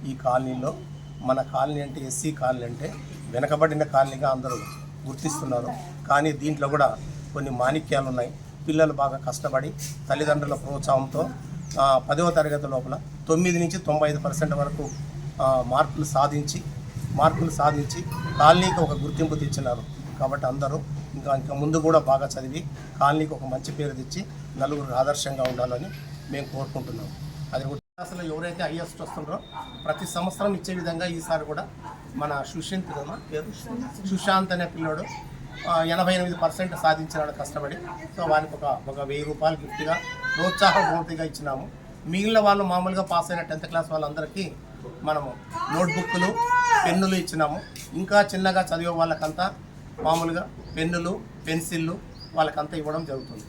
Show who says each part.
Speaker 1: ఈ కాలనీలో మన కాలనీ అంటే ఎస్సీ కాలనీ అంటే వెనకబడిన కాలనీగా అందరూ గుర్తిస్తున్నారు. కానీ దీంట్లో కూడా కొన్ని మాణిక్యాలు ఉన్నాయి. పిల్లలు బాగా కష్టపడి తల్లిదండ్రుల ప్రోత్సాహంతో 10వ తరగతి లోపల 9 నుంచి 95% వరకు మార్కులు సాధించి కాలనీకి ఒక గుర్తింపు తెచ్చినారు. కాబట్టి అందరూ ఇంకా ముందు కూడా బాగా చదివి కాలనీకి ఒక మంచి పేరు తెచ్చి నలుగురికి ఆదర్శంగా ఉండాలని మేము కోరుకుంటున్నాం. అది అసలు ఎవరైతే హైయెస్ట్ వస్తుందో ప్రతి సంవత్సరం ఇచ్చే విధంగా ఈసారి కూడా మన సుశాంత్ అనే పిల్లోడు 88% సాధించినాడు కష్టపడి. సో వానికి ఒక 1000 రూపాయలు గిఫ్ట్గా ప్రోత్సాహపూర్తిగా ఇచ్చినాము. మిగిలిన వాళ్ళు మామూలుగా పాస్ అయిన 10th క్లాస్ వాళ్ళందరికీ మనము నోట్బుక్లు, పెన్నులు ఇచ్చినాము. ఇంకా చిన్నగా చదివే వాళ్ళకంతా మామూలుగా పెన్నులు, పెన్సిళ్ళు వాళ్ళకంతా ఇవ్వడం జరుగుతుంది.